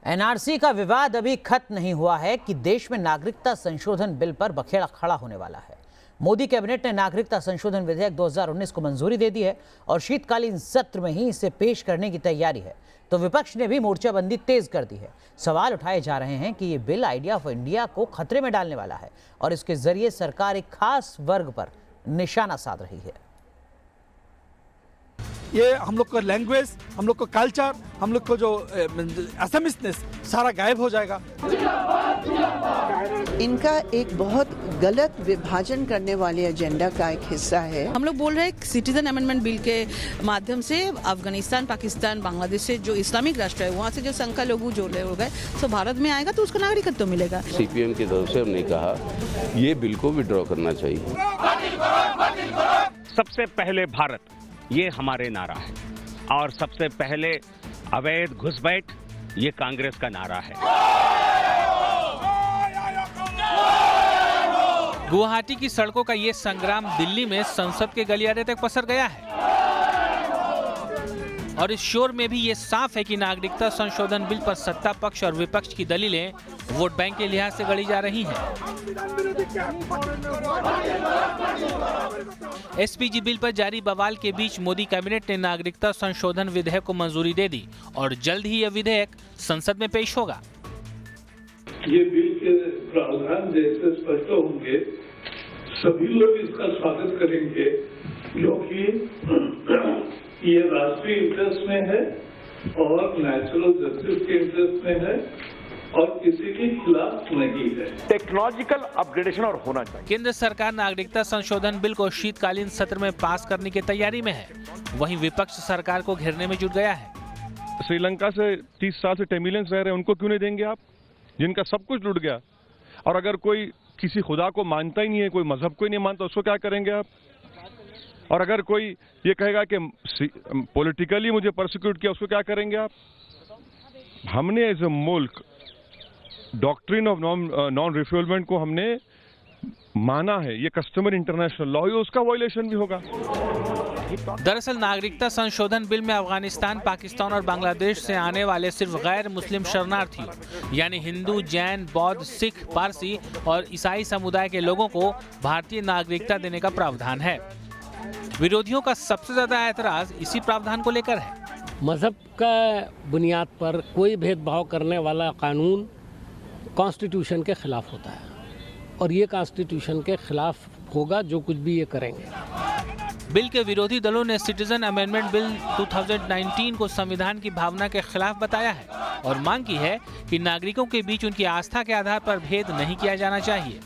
NRC का विवाद अभी खत्म नहीं हुआ है कि देश में नागरिकता संशोधन बिल पर बखेड़ा खड़ा होने वाला है। मोदी कैबिनेट ने नागरिकता संशोधन विधेयक 2019 को मंजूरी दे दी है और शीतकालीन सत्र में ही इसे पेश करने की तैयारी है। तो विपक्ष ने भी मोर्चाबंदी तेज कर दी है। सवाल उठाए जा रहे हैं कि ये बिल आइडिया ऑफ इंडिया को खतरे में डालने वाला है और इसके जरिए सरकार एक खास वर्ग पर निशाना साध रही है। ये हम लोग का लैंग्वेज, हम लोग का कल्चर, हम लोग को जो असमिसनेस सारा गायब हो जाएगा। इनका एक बहुत गलत विभाजन करने वाले एजेंडा का एक हिस्सा है। हम लोग बोल रहे हैं सिटीजन अमेंडमेंट बिल के माध्यम से अफगानिस्तान, पाकिस्तान, बांग्लादेश से जो इस्लामिक राष्ट्र है वहाँ से जो संख्या लोग जो गए तो भारत में आएगा तो उसका नागरिकत्व मिलेगा। सीपीएम की तरफ से हमने कहा ये बिल को विड्रॉ करना चाहिए। सबसे पहले भारत, ये हमारे नारा है और सबसे पहले अवैध घुसपैठ, ये कांग्रेस का नारा है। गुवाहाटी की सड़कों का ये संग्राम दिल्ली में संसद के गलियारे तक पसर गया है और इस शोर में भी ये साफ है कि नागरिकता संशोधन बिल पर सत्ता पक्ष और विपक्ष की दलीलें वोट बैंक के लिहाज से गढ़ी जा रही हैं। एसपीजी बिल पर जारी बवाल के बीच मोदी कैबिनेट ने नागरिकता संशोधन विधेयक को मंजूरी दे दी और जल्द ही यह विधेयक संसद में पेश होगा। ये बिल के प्रावधान जैसे स्पष्ट होंगे, सभी लोग इसका स्वागत करेंगे क्योंकि ये राष्ट्रीय इंटरेस्ट में है और नेचुरल जस्टिस के इंटरेस्ट में है और किसी के खिलाफ नहीं है। टेक्नोलॉजिकल अपग्रेडेशन और होना चाहिए। केंद्र सरकार नागरिकता संशोधन बिल को शीतकालीन सत्र में पास करने की तैयारी में है। वहीं विपक्ष सरकार को घेरने में जुट गया है। श्रीलंका से 30 साल से तमिलियंस रह रहे हैं, उनको क्यों नहीं देंगे आप, जिनका सब कुछ लूट गया? और अगर कोई किसी खुदा को मानता ही नहीं है, कोई मजहब को ही नहीं मानता, उसको क्या करेंगे आप? और अगर कोई ये कहेगा कि पॉलिटिकली मुझे परसिक्यूट किया, उसको क्या करेंगे आप? हमने एज ए मुल्क डॉक्ट्रिन ऑफ नॉन रिफ्यूलमेंट को हमने माना है। ये कस्टमर इंटरनेशनल लॉ है, उसका वायलेशन भी होगा। दरअसल नागरिकता संशोधन बिल में अफगानिस्तान, पाकिस्तान और बांग्लादेश से आने वाले सिर्फ गैर मुस्लिम शरणार्थियों यानी हिंदू, जैन, बौद्ध, सिख, पारसी और ईसाई समुदाय के लोगों को भारतीय नागरिकता देने का प्रावधान है। विरोधियों का सबसे ज्यादा ऐतराज इसी प्रावधान को लेकर है। मजहब का बुनियाद पर कोई भेदभाव करने वाला कानून कॉन्स्टिट्यूशन के खिलाफ होता है और ये कॉन्स्टिट्यूशन के खिलाफ होगा जो कुछ भी ये करेंगे। बिल के विरोधी दलों ने सिटीजन अमेंडमेंट बिल 2019 को संविधान की भावना के खिलाफ बताया है और मांग की है कि नागरिकों के बीच उनकी आस्था के आधार पर भेद नहीं किया जाना चाहिए।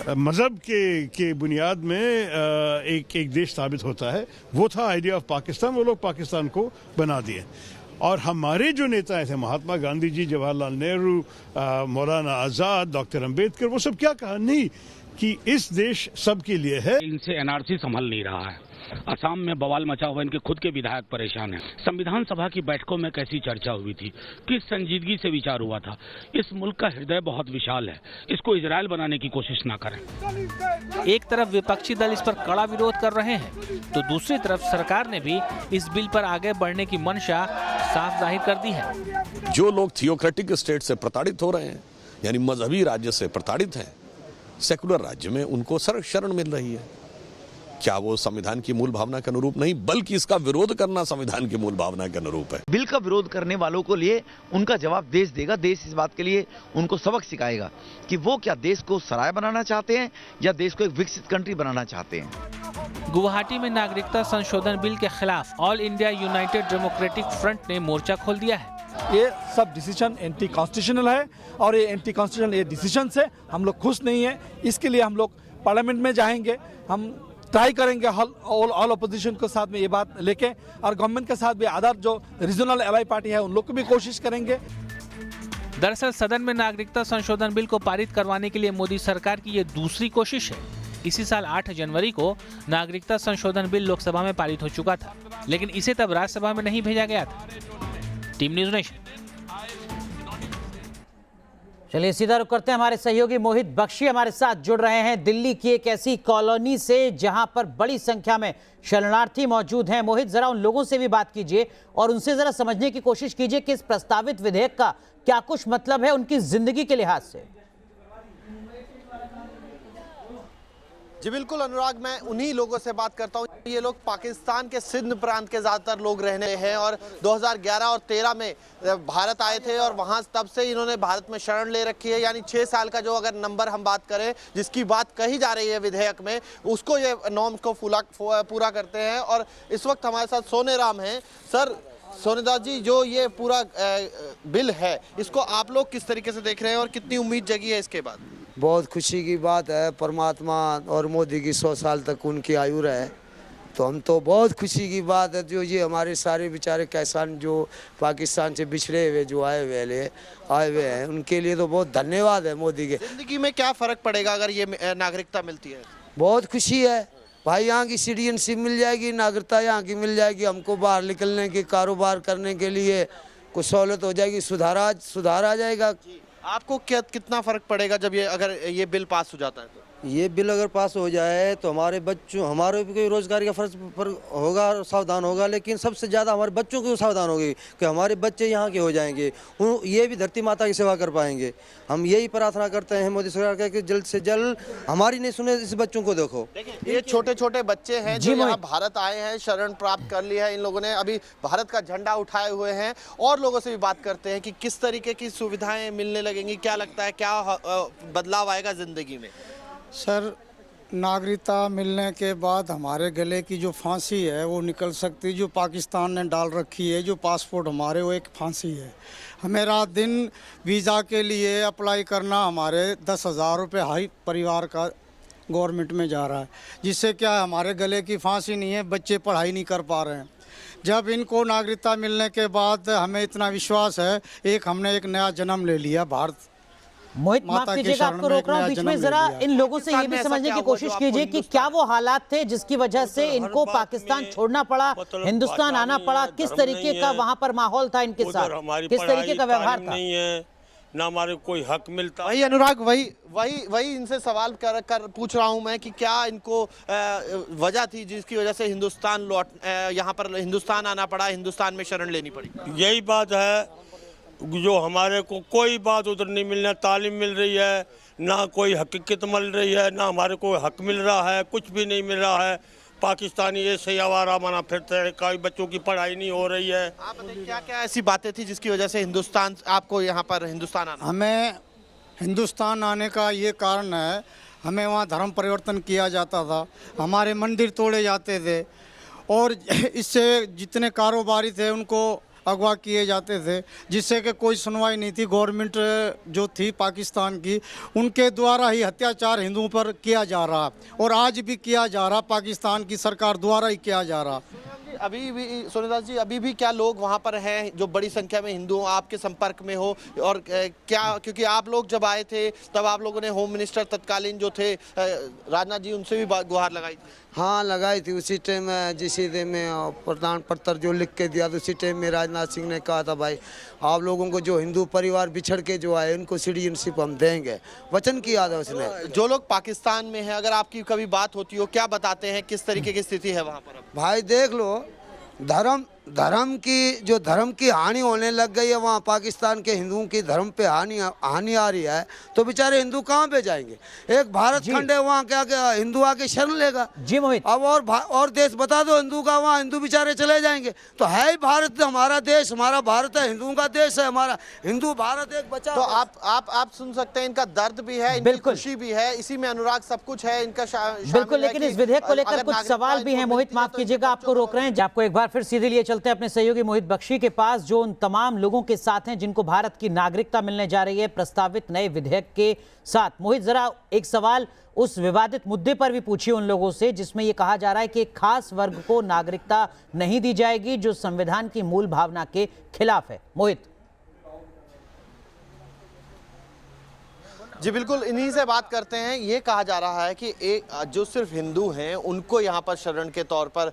मजहब के बुनियाद में एक देश साबित होता है, वो था आइडिया ऑफ पाकिस्तान। वो लोग पाकिस्तान को बना दिए और हमारे जो नेता थे, महात्मा गांधी जी, जवाहरलाल नेहरू, मौलाना आजाद, डॉक्टर अंबेडकर, वो सब क्या कहा? नहीं कि इस देश सबके लिए है। इनसे एनआरसी संभल नहीं रहा है। असम में बवाल मचा हुआ, इनके खुद के विधायक परेशान हैं। संविधान सभा की बैठकों में कैसी चर्चा हुई थी, किस संजीदगी से विचार हुआ था। इस मुल्क का हृदय बहुत विशाल है, इसको इजराइल बनाने की कोशिश ना करें। एक तरफ विपक्षी दल इस पर कड़ा विरोध कर रहे हैं तो दूसरी तरफ सरकार ने भी इस बिल पर आगे बढ़ने की मंशा साफ जाहिर कर दी है। जो लोग थियोक्रेटिक स्टेट से प्रताड़ित हो रहे हैं, यानी मजहबी राज्य से प्रताड़ित हैं, सेकुलर राज्य में उनको शरण मिल रही है। क्या वो संविधान की मूल भावना के अनुरूप नहीं, बल्कि इसका विरोध करना संविधान की मूल भावना के अनुरूप है। बिल का विरोध करने वालों को लिए उनका जवाब देश देगा। देश इस बात के लिए उनको सबक सिखाएगा कि वो क्या देश को सराय बनाना चाहते हैं या देश को एक विकसित कंट्री बनाना चाहते हैं। गुवाहाटी में नागरिकता संशोधन बिल के खिलाफ all India United democratic front ने मोर्चा खोल दिया है। ये सब डिसीजन एंटी कॉन्स्टिट्यूशनल है और ये एंटी कॉन्स्टिट्यूशनल ये डिसीजन से हम लोग खुश नहीं है। इसके लिए हम लोग पार्लियामेंट में जाएंगे, हम ट्राई करेंगे ऑल अपोजिशन के साथ में ये बात लेके और गवर्नमेंट के साथ भी अदर जो रीजनल एलाई पार्टी है उन लोग को भी कोशिश करेंगे। दरअसल सदन में नागरिकता संशोधन बिल को पारित करवाने के लिए मोदी सरकार की ये दूसरी कोशिश है। इसी साल 8 जनवरी को नागरिकता संशोधन बिल लोकसभा में पारित हो चुका था, लेकिन इसे तब राज्यसभा में नहीं भेजा गया था। Team news nation. चलिए सीधा रुख करते हैं, हमारे सहयोगी मोहित बख्शी हमारे साथ जुड़ रहे हैं दिल्ली की एक ऐसी कॉलोनी से जहां पर बड़ी संख्या में शरणार्थी मौजूद हैं। मोहित, जरा उन लोगों से भी बात कीजिए और उनसे जरा समझने की कोशिश कीजिए कि इस प्रस्तावित विधेयक का क्या कुछ मतलब है उनकी जिंदगी के लिहाज से। जी बिल्कुल अनुराग, मैं उन्हीं लोगों से बात करता हूँ। ये लोग पाकिस्तान के सिंध प्रांत के ज़्यादातर लोग रहने हैं और 2011 और 13 में भारत आए थे और वहाँ तब से इन्होंने भारत में शरण ले रखी है। यानी 6 साल का जो अगर नंबर हम बात करें जिसकी बात कही जा रही है विधेयक में, उसको ये नॉर्म्स को पूरा करते हैं। और इस वक्त हमारे साथ सोनेराम हैं। सर सोनेदास जी, जो ये पूरा बिल है इसको आप लोग किस तरीके से देख रहे हैं और कितनी उम्मीद जगी है इसके बाद? बहुत खुशी की बात है, परमात्मा और मोदी की 100 साल तक उनकी आयु रहे, तो हम तो बहुत खुशी की बात है। जो ये हमारे सारे बेचारे किसान जो पाकिस्तान से बिछड़े हुए जो आए हुए हैं उनके लिए तो बहुत धन्यवाद है मोदी के। जिंदगी में क्या फ़र्क पड़ेगा अगर ये नागरिकता मिलती है? बहुत खुशी है भाई, यहाँ की सिटीजनशिप मिल जाएगी, नागरिकता यहाँ की मिल जाएगी, हमको बाहर निकलने के कारोबार करने के लिए कुछ सहूलत हो जाएगी, सुधार आ जाएगा। आपको कितना फ़र्क पड़ेगा जब अगर ये बिल पास हो जाता है तो? ये बिल अगर पास हो जाए तो हमारे बच्चों, हमारे भी कोई रोजगार का फर्क होगा, सावधान होगा, लेकिन सबसे ज़्यादा हमारे बच्चों को सावधान होगी कि हमारे बच्चे यहाँ के हो जाएंगे, ये भी धरती माता की सेवा कर पाएंगे। हम यही प्रार्थना करते हैं मोदी सरकार का कि जल्द से जल्द हमारी नहीं सुने इस बच्चों को। देखो ये छोटे छोटे बच्चे हैं जो यहाँ भारत आए हैं, शरण प्राप्त कर लिया है इन लोगों ने, अभी भारत का झंडा उठाए हुए हैं। और लोगों से भी बात करते हैं कि किस तरीके की सुविधाएं मिलने लगेंगी, क्या लगता है क्या बदलाव आएगा जिंदगी में? सर, नागरिकता मिलने के बाद हमारे गले की जो फांसी है वो निकल सकती है, जो पाकिस्तान ने डाल रखी है, जो पासपोर्ट हमारे, वो एक फांसी है। हमें रात दिन वीज़ा के लिए अप्लाई करना, हमारे 10,000 रुपये हाई परिवार का गवर्नमेंट में जा रहा है, जिससे क्या है हमारे गले की फांसी नहीं है, बच्चे पढ़ाई नहीं कर पा रहे हैं। जब इनको नागरिकता मिलने के बाद हमें इतना विश्वास है, हमने एक नया जन्म ले लिया भारत। मोहित, माफ कीजिएगा आपको रोक रहा हूँ बीच में, जरा इन लोगों से ये भी समझने की कोशिश कीजिए कि क्या वो हालात थे जिसकी वजह से इनको पाकिस्तान छोड़ना पड़ा, हिंदुस्तान आना पड़ा, किस तरीके का वहाँ पर माहौल था इनके साथ, किस तरीके का व्यवहार था? नहीं है ना, हमारे कोई हक मिलता। वही अनुराग, वही इनसे सवाल कर पूछ रहा हूँ मैं कि क्या इनको वजह थी जिसकी वजह से यहाँ पर हिंदुस्तान आना पड़ा, हिंदुस्तान में शरण लेनी पड़ी? यही बात है, जो हमारे को कोई बात उधर नहीं मिलना, तालीम मिल रही है ना, कोई हकीकत मिल रही है ना, हमारे को हक मिल रहा है, कुछ भी नहीं मिल रहा है। पाकिस्तानी ऐसे आवारा माना फिरते हैं, कई बच्चों की पढ़ाई नहीं हो रही है। आप बताइए क्या क्या ऐसी बातें थी जिसकी वजह से हिंदुस्तान, आपको यहाँ पर हिंदुस्तान आना? हमें हिंदुस्तान आने का ये कारण है, हमें वहाँ धर्म परिवर्तन किया जाता था, हमारे मंदिर तोड़े जाते थे और इससे जितने कारोबारी थे उनको अगवा किए जाते थे, जिससे कि कोई सुनवाई नहीं थी। गवर्नमेंट जो थी पाकिस्तान की, उनके द्वारा ही अत्याचार हिंदुओं पर किया जा रहा और आज भी किया जा रहा, पाकिस्तान की सरकार द्वारा ही किया जा रहा। अभी भी सोनेदास जी, अभी भी क्या लोग वहाँ पर हैं जो बड़ी संख्या में हिंदू आपके संपर्क में हो? और क्या, क्योंकि आप लोग जब आए थे तब आप लोगों ने होम मिनिस्टर तत्कालीन जो थे राजनाथ जी, उनसे भी गुहार लगाई थी? हाँ लगाई थी, उसी टाइम जिसी दिन में प्रधान पत्र जो लिख के दिया, तो उसी टाइम में राजनाथ सिंह ने कहा था भाई आप लोगों को जो हिंदू परिवार बिछड़ के जो आए उनको सिटीजनशिप हम देंगे, वचन किया था उसने। जो लोग पाकिस्तान में हैं, अगर आपकी कभी बात होती हो, क्या बताते हैं, किस तरीके की स्थिति है वहाँ पर? भाई देख लो, धर्म की हानि होने लग गई है वहाँ। पाकिस्तान के हिंदुओं की धर्म पे हानि आ रही है, तो बेचारे हिंदू कहाँ पे जाएंगे? एक भारत खंड है, वहाँ क्या हिंदू आके शरण लेगा? जी मोहित, अब और देश बता दो हिंदू का, वहाँ हिंदू बेचारे चले जाएंगे। तो है ही भारत हमारा देश, हमारा भारत है, हिंदुओं का देश है हमारा, हिंदू भारत एक बचा। तो आप सुन सकते हैं, इनका दर्द भी है, इनकी खुशी भी है, इसी में अनुराग सब कुछ है इनका बिल्कुल। लेकिन इस विधेयक को लेकर कुछ सवाल भी हैं। मोहित माफ कीजिएगा आपको रोक रहे हैं, आपको एक बार फिर सीधे लिए चलते हैं अपने सहयोगी मोहित बख्शी के पास, जो उन तमाम लोगों के साथ हैं जिनको भारत की नागरिकता मिलने जा रही है प्रस्तावित नए विधेयक के साथ। मोहित, जरा एक सवाल उस विवादित मुद्दे पर भी पूछिए उन लोगों से जिसमें यह कहा जा रहा है कि एक खास वर्ग को नागरिकता नहीं दी जाएगी जो संविधान की मूल भावना के खिलाफ है। मोहित। जी बिल्कुल, इन्हीं से बात करते हैं। ये कहा जा रहा है कि एक जो सिर्फ हिंदू हैं उनको यहाँ पर शरण के तौर पर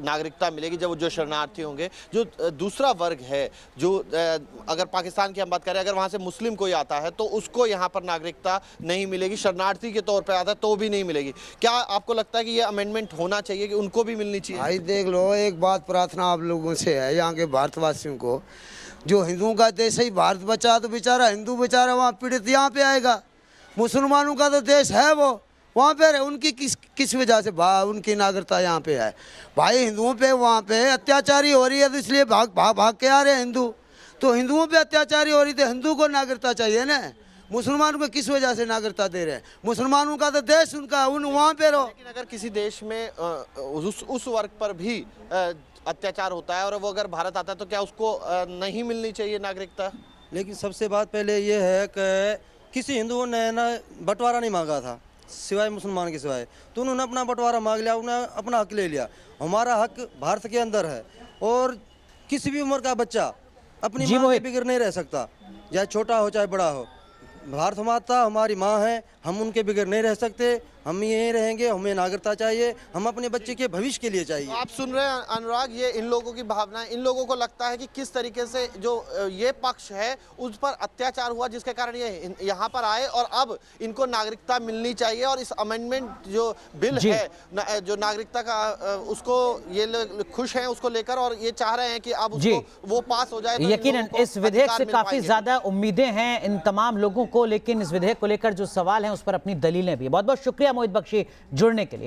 नागरिकता मिलेगी, जब जो शरणार्थी होंगे। जो दूसरा वर्ग है, जो अगर पाकिस्तान की हम बात करें, अगर वहाँ से मुस्लिम कोई आता है तो उसको यहाँ पर नागरिकता नहीं मिलेगी, शरणार्थी के तौर पर आता है तो भी नहीं मिलेगी। क्या आपको लगता है कि ये अमेंडमेंट होना चाहिए कि उनको भी मिलनी चाहिए? भाई देख लो, एक बात प्रार्थना आप लोगों से है, यहाँ के भारतवासियों को, जो हिंदुओं का देश ही भारत बचा तो बेचारा हिंदू बेचारा वहाँ पीड़ित यहाँ पे आएगा। मुसलमानों का तो देश है वो वहाँ पे रहे, उनकी किस वजह से उनकी नागरिकता यहाँ पे है? भाई हिंदुओं पे वहाँ पे अत्याचारी हो रही है तो इसलिए भाग के आ रहे हैं हिंदू। तो हिंदुओं पे अत्याचारी हो रही थी, हिंदू को नागरिकता चाहिए ना। मुसलमानों को किस वजह से नागरिकता दे रहे हैं? मुसलमानों का तो देश उनका, वहाँ पे रहो। लेकिन अगर किसी देश में उस वर्ग पर भी अत्याचार होता है और वो अगर भारत आता है तो क्या उसको नहीं मिलनी चाहिए नागरिकता? लेकिन सबसे बात पहले ये है कि किसी हिंदुओं ने ना बंटवारा नहीं मांगा था सिवाय मुसलमान के सिवाय, तो उन्होंने अपना बंटवारा मांग लिया, उन्होंने अपना हक ले लिया। हमारा हक भारत के अंदर है और किसी भी उम्र का बच्चा अपनी माँ के बिगड़ नहीं रह सकता, चाहे छोटा हो चाहे बड़ा हो। भारत माता हमारी माँ है, हम उनके बिगड़ नहीं रह सकते, हम यहीं रहेंगे। हमें नागरिकता चाहिए, हम अपने बच्चे के भविष्य के लिए चाहिए। आप सुन रहे हैं अनुराग, ये इन लोगों की भावना है। इन लोगों को लगता है कि किस तरीके से जो ये पक्ष है उस पर अत्याचार हुआ, जिसके कारण ये यहाँ पर आए और अब इनको नागरिकता मिलनी चाहिए। और इस अमेंडमेंट जो बिल है जो नागरिकता का, उसको ये खुश हैं उसको लेकर और ये चाह रहे हैं कि अब उसको वो पास हो जाए। यकीनन इस विधेयक से काफी ज्यादा उम्मीदें हैं इन तमाम लोगों को, लेकिन इस विधेयक को लेकर जो सवाल हैं उस पर अपनी दलीलें भी। बहुत बहुत शुक्रिया मोहित बख्शी जुड़ने के लिए।